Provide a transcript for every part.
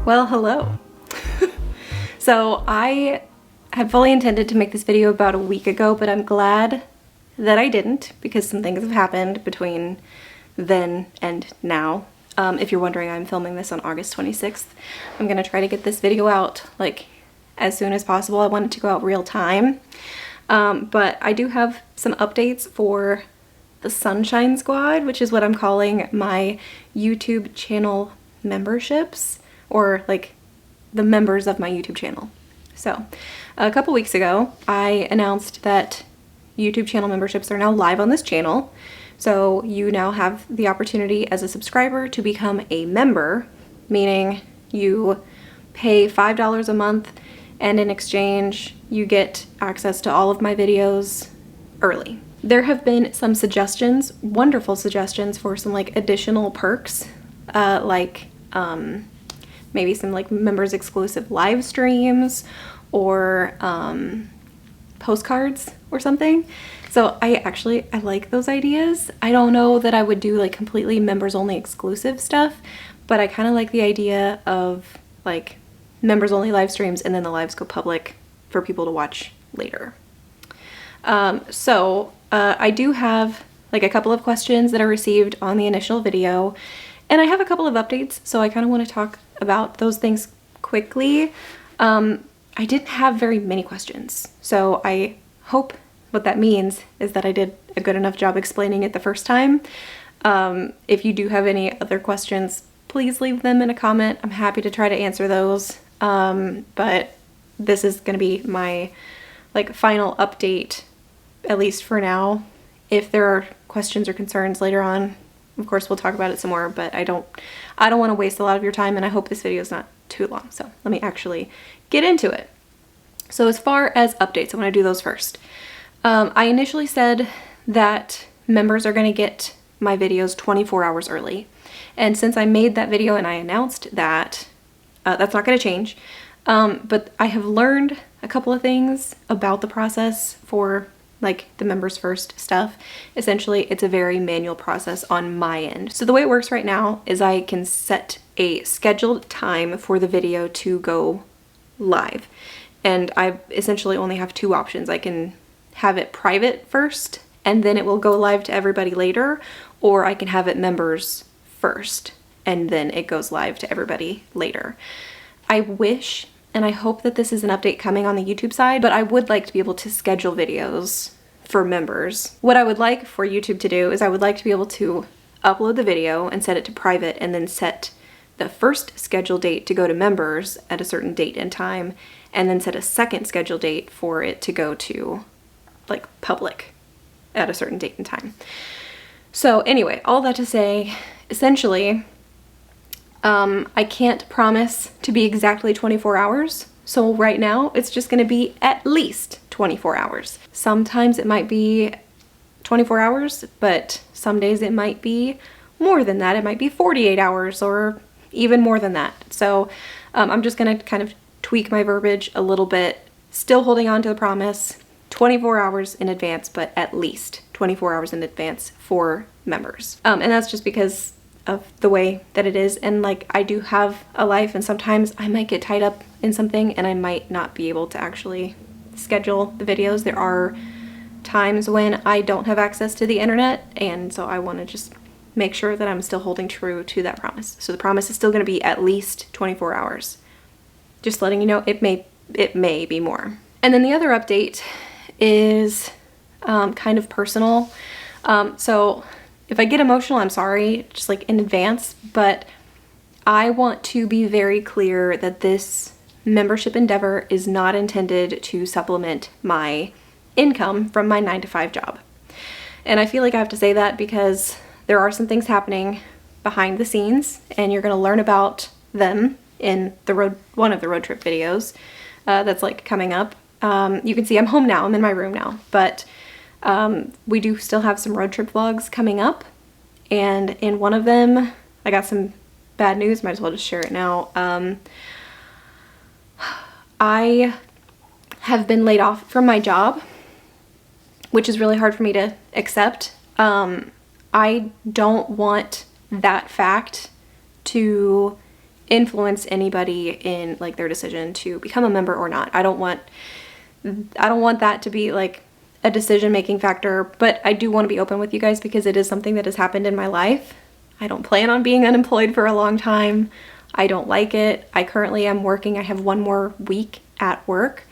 Well, hello. So I had fully intended to make this video about a week ago, but I'm glad that I didn't because some things have happened between then and now. If you're wondering, I'm filming this on August 26th. I'm gonna try to get this video out like as soon as possible. I want it to go out real time. But I do have some updates for the Sunshine Squad, which is what I'm calling my YouTube channel memberships, or like the members of my YouTube channel. So a couple weeks ago, I announced that YouTube channel memberships are now live on this channel. So you now have the opportunity as a subscriber to become a member, meaning you pay $5 a month and in exchange you get access to all of my videos early. There have been some suggestions, wonderful suggestions for some like additional perks, maybe some like members exclusive live streams or postcards or something. So I like those ideas. I don't know that I would do like completely members only exclusive stuff, but I kind of like the idea of like members only live streams and then the lives go public for people to watch later. I do have like a couple of questions that I received on the initial video, and I have a couple of updates, so I kind of want to talk about those things quickly. I didn't have very many questions, so I hope what that means is that I did a good enough job explaining it the first time. If you do have any other questions, please leave them in a comment. I'm happy to try to answer those. But this is going to be my like final update, at least for now. If there are questions or concerns later on, of course we'll talk about it some more, but I don't want to waste a lot of your time, and I hope this video is not too long. So let me actually get into it. So as far as updates, I want to do those first. I initially said that members are going to get my videos 24 hours early. And since I made that video and I announced that, that's not going to change. But I have learned a couple of things about the process for like the members first stuff. Essentially, it's a very manual process on my end. So the way it works right now is I can set a scheduled time for the video to go live. And I essentially only have two options. I can have it private first and then it will go live to everybody later, or I can have it members first and then it goes live to everybody later. I wish and I hope that this is an update coming on the YouTube side, but I would like to be able to schedule videos for members. What I would like for YouTube to do is I would like to be able to upload the video and set it to private and then set the first scheduled date to go to members at a certain date and time, and then set a second scheduled date for it to go to like public at a certain date and time. So anyway, all that to say, essentially, I can't promise to be exactly 24 hours. So right now it's just going to be at least 24 hours. Sometimes it might be 24 hours, but some days it might be more than that. It might be 48 hours or even more than that. So I'm just going to kind of tweak my verbiage a little bit, still holding on to the promise, 24 hours in advance, but at least 24 hours in advance for members. And that's just because of the way that it is, and like I do have a life, and sometimes I might get tied up in something and I might not be able to actually schedule the videos. There are times when I don't have access to the internet, and so I want to just make sure that I'm still holding true to that promise. So the promise is still going to be at least 24 hours. Just letting you know, it may be more. And then the other update is kind of personal. So if I get emotional, I'm sorry, just like in advance, but I want to be very clear that this membership endeavor is not intended to supplement my income from my 9-to-5 job. And I feel like I have to say that because there are some things happening behind the scenes, and you're going to learn about them in one of the road trip videos that's like coming up. You can see I'm home now, I'm in my room now, but we do still have some road trip vlogs coming up, and in one of them I got some bad news. Might as well just share it now. I have been laid off from my job, which is really hard for me to accept. I don't want that fact to influence anybody in like their decision to become a member or not. I don't want that to be like a decision-making factor, but I do want to be open with you guys because it is something that has happened in my life. I don't plan on being unemployed for a long time. I don't like it. I currently am working. I have one more week at work.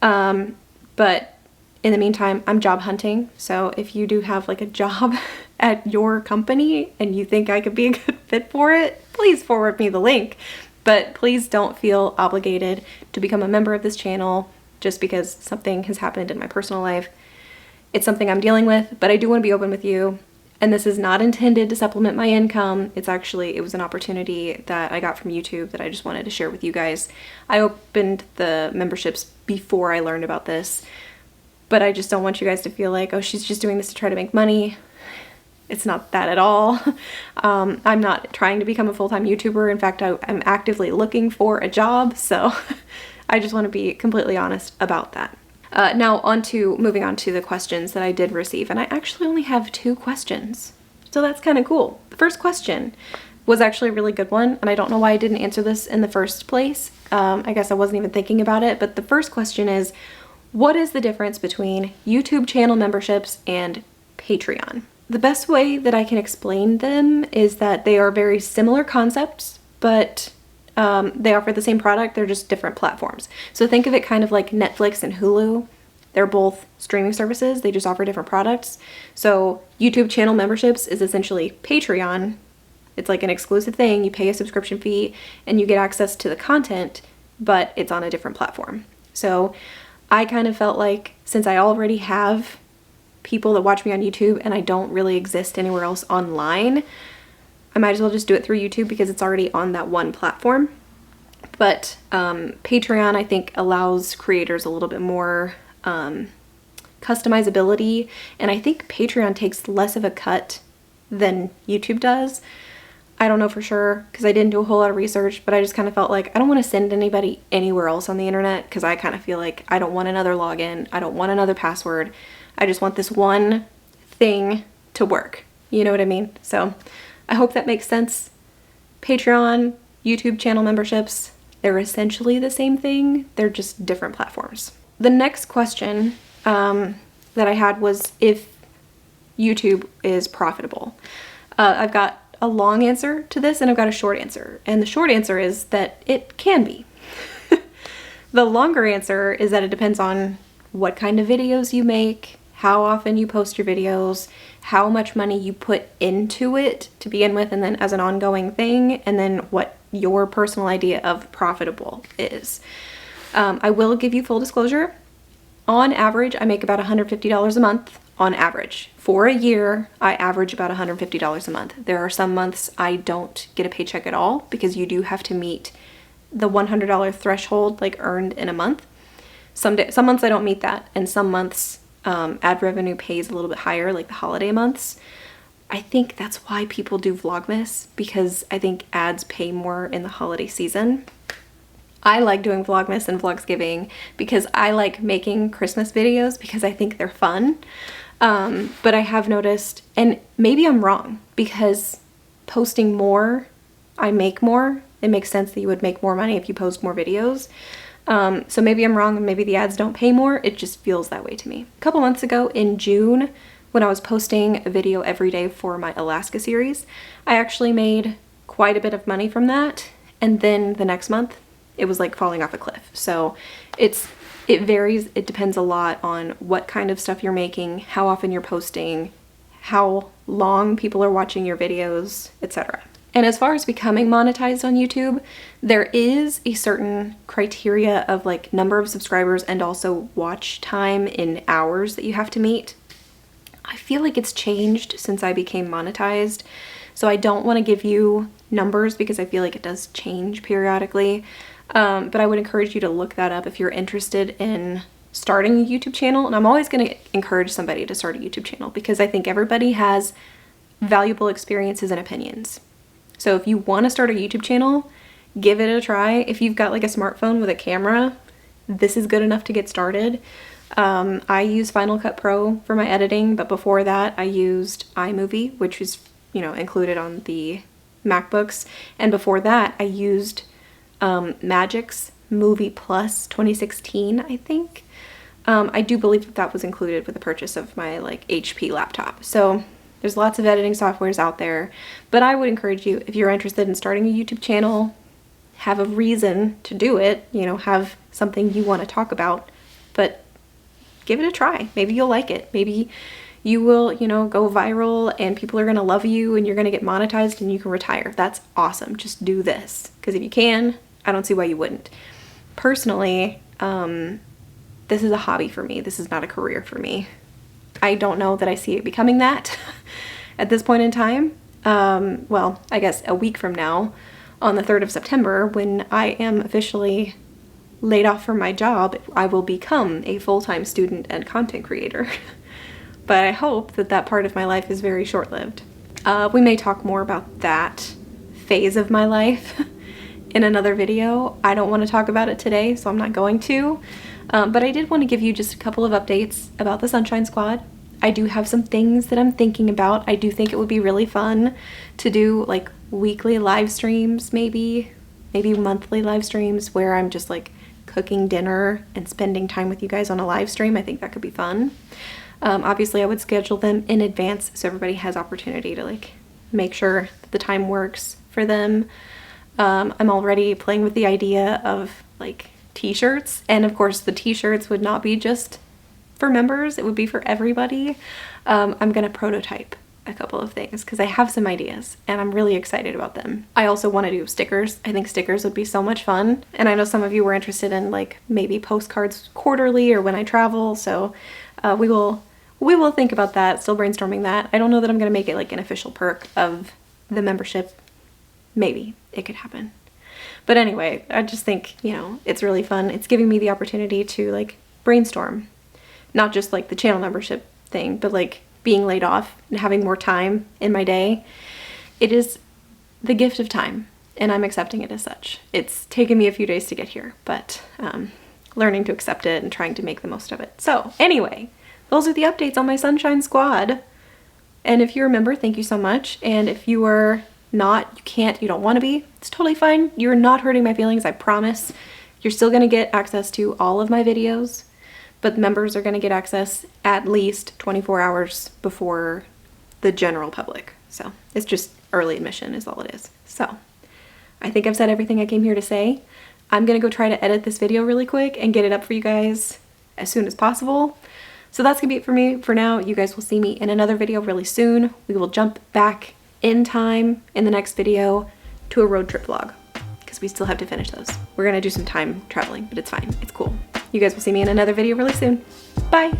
But in the meantime, I'm job hunting. So if you do have like a job at your company and you think I could be a good fit for it, please forward me the link. But please don't feel obligated to become a member of this channel just because something has happened in my personal life. It's something I'm dealing with, but I do want to be open with you. And this is not intended to supplement my income. It was an opportunity that I got from YouTube that I just wanted to share with you guys. I opened the memberships before I learned about this, but I just don't want you guys to feel like, oh, she's just doing this to try to make money. It's not that at all. I'm not trying to become a full-time YouTuber. In fact, I'm actively looking for a job, so I just want to be completely honest about that. Now moving on to the questions that I did receive, and I actually only have 2 questions, so that's kind of cool. The first question was actually a really good one, and I don't know why I didn't answer this in the first place. I guess I wasn't even thinking about it, but the first question is, what is the difference between YouTube channel memberships and Patreon? The best way that I can explain them is that they are very similar concepts, but they offer the same product, they're just different platforms. So think of it kind of like Netflix and Hulu. They're both streaming services, they just offer different products. So YouTube channel memberships is essentially Patreon. It's like an exclusive thing, you pay a subscription fee and you get access to the content, but it's on a different platform. So I kind of felt like since I already have people that watch me on YouTube and I don't really exist anywhere else online, I might as well just do it through YouTube because it's already on that one platform. But Patreon, I think, allows creators a little bit more customizability, and I think Patreon takes less of a cut than YouTube does. I don't know for sure because I didn't do a whole lot of research, but I just kind of felt like I don't want to send anybody anywhere else on the internet because I kind of feel like I don't want another login, I don't want another password. I just want this one thing to work. You know what I mean? So I hope that makes sense. Patreon, YouTube channel memberships, they're essentially the same thing. They're just different platforms. The next question that I had was if YouTube is profitable. I've got a long answer to this and I've got a short answer. And the short answer is that it can be. The longer answer is that it depends on what kind of videos you make, how often you post your videos, how much money you put into it to begin with, and then as an ongoing thing, and then what your personal idea of profitable is. I will give you full disclosure. On average, I make about $150 a month on average. For a year, I average about $150 a month. There are some months I don't get a paycheck at all because you do have to meet the $100 threshold like earned in a month. Some months I don't meet that, and some months ad revenue pays a little bit higher, like the holiday months. I think that's why people do Vlogmas, because I think ads pay more in the holiday season. I like doing Vlogmas and Vlogsgiving because I like making Christmas videos because I think they're fun. But I have noticed, and maybe I'm wrong, because posting more, I make more. It makes sense that you would make more money if you post more videos. So maybe I'm wrong and maybe the ads don't pay more. It just feels that way to me. A couple months ago in June, when I was posting a video every day for my Alaska series, I actually made quite a bit of money from that. And then the next month, it was like falling off a cliff. So it varies. It depends a lot on what kind of stuff you're making, how often you're posting, how long people are watching your videos, etc. And as far as becoming monetized on YouTube, there is a certain criteria of like number of subscribers and also watch time in hours that you have to meet. I feel like it's changed since I became monetized, so I don't want to give you numbers because I feel like it does change periodically. But I would encourage you to look that up if you're interested in starting a YouTube channel. And I'm always going to encourage somebody to start a YouTube channel because I think everybody has valuable experiences and opinions. So if you want to start a YouTube channel, give it a try. If you've got like a smartphone with a camera, this is good enough to get started. I use Final Cut Pro for my editing, but before that I used iMovie, which is, included on the MacBooks. And before that, I used Magic's Movie Plus 2016, I think. I do believe that that was included with the purchase of my like HP laptop. So there's lots of editing softwares out there, but I would encourage you, if you're interested in starting a YouTube channel, have a reason to do it, you know, have something you want to talk about, but give it a try. Maybe you'll like it. Maybe you will, you know, go viral and people are going to love you and you're going to get monetized and you can retire. That's awesome. Just do this. Because if you can, I don't see why you wouldn't. Personally, this is a hobby for me. This is not a career for me. I don't know that I see it becoming that at this point in time. Well, I guess a week from now, on the 3rd of September, when I am officially laid off from my job, I will become a full-time student and content creator. But I hope that that part of my life is very short-lived. We may talk more about that phase of my life in another video. I don't want to talk about it today, so I'm not going to. But I did want to give you just a couple of updates about the Sunshine Squad. I do have some things that I'm thinking about. I do think it would be really fun to do like weekly live streams, maybe monthly live streams where I'm just like cooking dinner and spending time with you guys on a live stream. I think that could be fun. Obviously I would schedule them in advance so everybody has opportunity to like make sure that the time works for them. I'm already playing with the idea of like t-shirts, and of course the t-shirts would not be just for members, it would be for everybody. I'm gonna prototype a couple of things because I have some ideas and I'm really excited about them. I also want to do stickers. I think stickers would be so much fun, and I know some of you were interested in like maybe postcards quarterly or when I travel, so we will think about that, still brainstorming that. I don't know that I'm gonna make it like an official perk of the membership. Maybe it could happen. But anyway, I just think, you know, it's really fun. It's giving me the opportunity to like brainstorm, not just like the channel membership thing, but like being laid off and having more time in my day. It is the gift of time, and I'm accepting it as such. It's taken me a few days to get here, but learning to accept it and trying to make the most of it. So anyway, those are the updates on my Sunshine Squad. And if you're a member, thank you so much. And if you are not, you can't, you don't want to be, it's totally fine. You're not hurting my feelings, I promise. You're still going to get access to all of my videos, but members are going to get access at least 24 hours before the general public. So it's just early admission is all it is. So I think I've said everything I came here to say. I'm going to go try to edit this video really quick and get it up for you guys as soon as possible. So that's going to be it for me for now. You guys will see me in another video really soon. We will jump back in time in the next video to a road trip vlog because we still have to finish those. We're gonna do some time traveling, but it's fine, it's cool. You guys will see me in another video really soon. Bye.